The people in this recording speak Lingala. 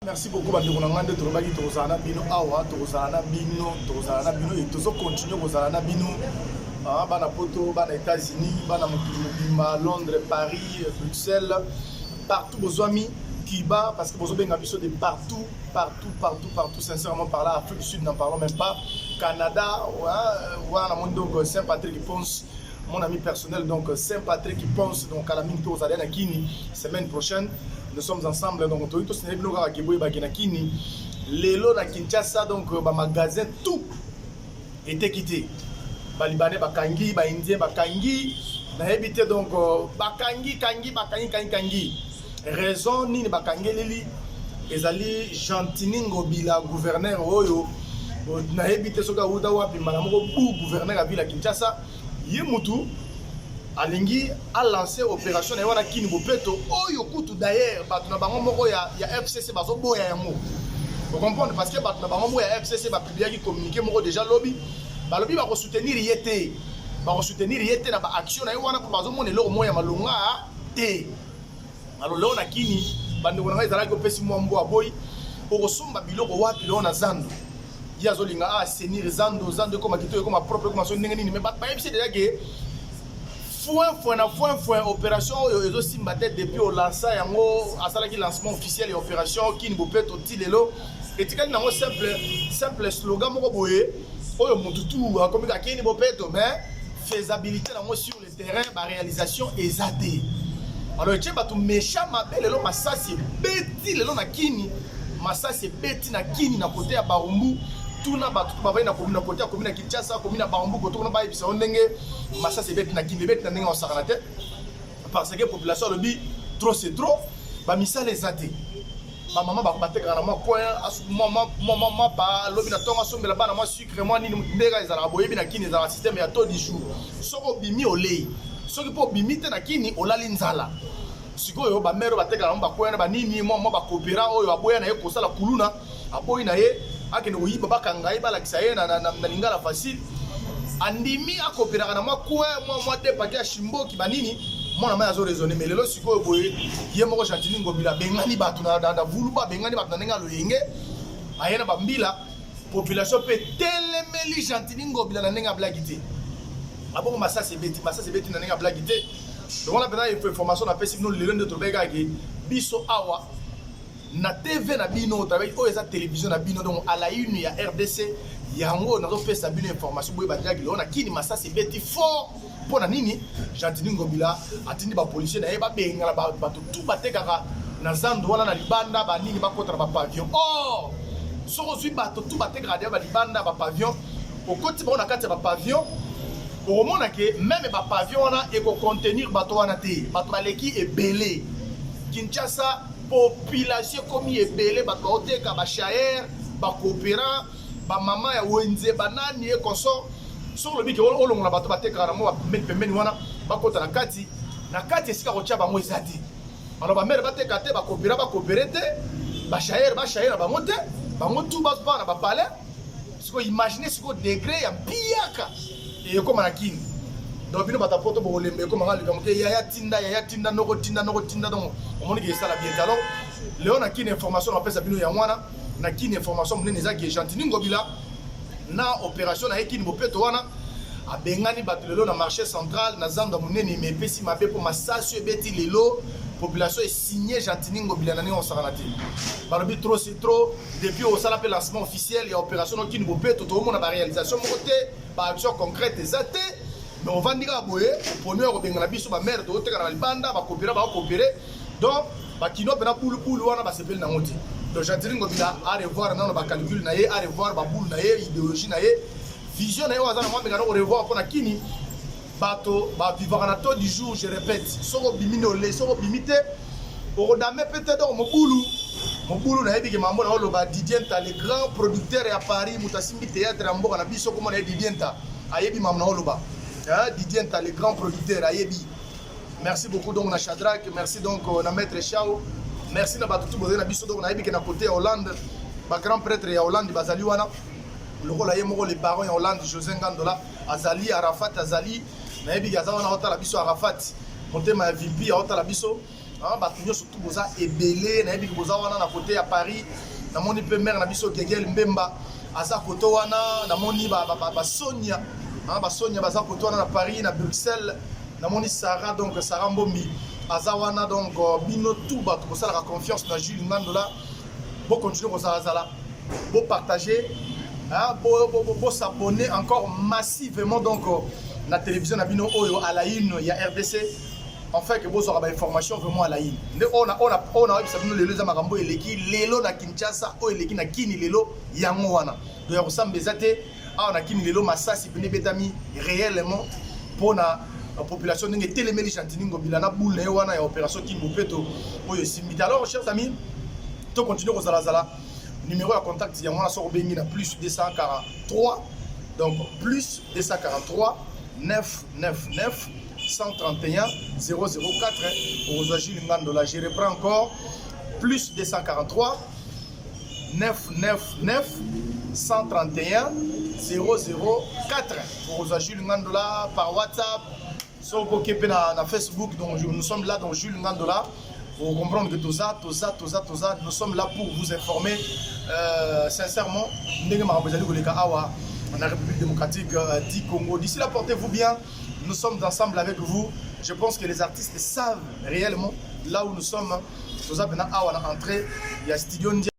Merci beaucoup bandeko na ngande tolobaki tozala na bino awa tozala na bino et tozo continuer kozala na bino bana poto bana États-Unis bana mobimba Londres Paris Bruxelles partout bozwami Cuba parce que bozo benga biso de partout sincèrement par là Afrique du Sud n'en parlons même pas Canada wana mon donc Saint-Patrick Ponce mon ami personnel donc Saint-Patrick qui pense donc à la mine aux Alena Kini semaine prochaine nous sommes ensemble donc tous ces blogueurs à Kiboy Bagina Kini Lelo na Kinshasa donc ba magasin tout était quitté ba libanais ba kangi ba indien ba kangi na habité donc ba kangi raison ni ba kangi lili ezali Gentini Ngobila gouverneur oyo na habité soka uda wapi manamoko bu gouverneur à ville à Kinshasa Yemutu alingi a lancé opération na wana Kini Bopeto oyo kutu d'ailleurs batu na bango moko ya FCC bazo boya yango. Vous comprenez parce que batu na bango moko ya FCC ba publier ki communiquer moko déjà lobby ba lobby ba ko soutenir yete na ba action na wana ko bazo mona loko moya malonga te. Alors leo na Kini bande ko na ezala ko pesi mwambo aboy ko somba biloko wapi leo na Zando. Yazo linga assainir Zando comme kito comme propre comme so ndenge nini mais ba FCC déjà que Foin opération oyo simba tête depuis au lancement yango asala ki lancement officiel et opération Kini Bopeto tilelo etikali nango simple slogan moko boye oyo mututu comme ka Kini Bopeto mais faisabilité nango sur le terrain ba réalisation ezate alors tche batu méchant mabe lelo masasi beti lelo na Kini masasi beti na Kini na côté ya Barumbu tuna batu baba na commune côté commune ya Kinshasa commune ya Barumbu ko tuna ba ibisa ndenge massa c'est bête na Kini bête na ndenge on sakanate parce que population lobi trop c'est trop ba misa les athées ba maman ba bateka na moi coin asu maman pa lobi na tonga sombela bana moi sucre moi ni ndega ezala boyebi na Kini za système ya taux du jour soko bimi olei soko po bimi te na Kini olali nzala sikoyo ba mero bateka na ba coin ba nini moi ba coopéra oyo aboya na ye kosala kuluna aboyi na ye akene oyiba bakangai balakisa ye na lingala facile andimi akopera na makwe moi te paquet shimboki banini mona ma yazo raisonner mais lelo sikoyo boye ye moko Gentini Ngobila bengani batu na vuluba bengani batu na nenga loyenge ayena bambila population pe telemeli Gentini Ngobila na nenga blagité abongo masasi beti na nenga blagité donc on a besoin d'information na pesi no lelo ndeto bega ki biso awa na TV na bino travail o eza télévision na bino donc à la une ya RDC yango na zo pesa bino information boye badjaki on a Kini masasi beti fort pona nini Gentini Ngobila atindi ba policier na ye ba benga ba tout batekaka na Zando wana na libanda ba nini ba kota ba pavillon oh soko zui ba tout batekaka ba libanda ba pavillon au côté ba on a kati ba pavillon au mona ke même ba pavillon wana e ko contenir bato wana te bato baleki ebele Kinshasa population comme ebele bato oteka ba chaer ba coopérant ba mama ya wenze banani e koso sur le biki olongola bato bateka na mo ba pembeni wana bakota na kati esika ko tia bango ezati alors ba mère bateka te ba coopérer te ba chaer bango te bango tout ba na ba palais siko imaginer siko degré ya biaka e comme na Kini donc bino bata poto bo lembe comme ngali comme ke ya tinda noko tinda donc on moni que ça la bien alors léon na Kini information on pesa bino ya mwana na Kini information munene za ke Gentini Ngobila na opération na Kini Bopeto wana abengani bato lelo na marché central na Zando munene mais pesi mabe pour masasi ebeti lelo population est signé Gentini Ngobila na on sakanate balobi trop c'est trop depuis au sala pe lancement officiel et opération na Kini Bopeto to mona ba réalisation mokote ba action concrète ezate mais on va dire à boye pour nous rebenga na biso ba mère to teka na libanda ba coopérer donc ba kino pena poule wana ba sepel na ngoti donc Gentini Ngobila à revoir na ba calcul na ye à revoir ba boule na ye idéologie na ye vision na ye wazana moi benga no revoir pour na Kini bato ba vivre na taux du jour je répète soko bimino le soko bimite au dame peut-être mobulu na yebi ke mambo na oloba Didienta le grand producteur à Paris mutasimbi théâtre ya mboka na biso comme na Didienta ayebi mambo na oloba Didienta le grand producteur ayebi merci beaucoup donc na Shadrack merci donc na maître Chao merci na batutu boze na biso donc na yebi ke na côté Hollande ba grand prêtre ya Hollande bazali wana lokola ye moko le baron ya Hollande José Ngandola azali Arafat azali na yebi ke azana na hota la biso Arafat motema ya VP ya hota la biso bato nyonso tu boza ebele nayebi boza wana na côté ya Paris namoni mpe maire na biso Gegel Mbemba aza côté wana namoni basonia basonia baza côté wana na Paris na Bruxelles namoni Sarah donc Sarah Mbombi aza wana donc bino tout bato bosalaka confiance na Jules Ngandola bo continuer kozala bo partager bo s'abonner encore massivement donc la télévision na bino oyo à la une il y a RDC en fait que vous aurez des informations vraiment à la une on a bino lelo za makambo eleki lelo na Kinshasa o eleki na Kini lelo yango wana do ya kosambeza te na Kini lelo masasi pene betami réellement pour la population ndenge telemeli Chantini Ngobila na boule wana ya opération Kimbopeto oyo simbita. Alors chers amis, to continue kozala numéro de contact il y a moi sur bengi na plus 243 donc plus 243 999 131 004 pour Jules Ngandola. Je reprends encore plus 243 999 131 004 pour Jules Ngandola par WhatsApp sur na Facebook. Donc nous sommes là dans Jules Ngandola. Pour comprendre que tout ça, nous sommes là pour vous informer sincèrement. En République démocratique du Congo. D'ici là, portez-vous bien. Nous sommes ensemble avec vous. Je pense que les artistes savent réellement là où nous sommes. Nous avons entré. Il y a Studio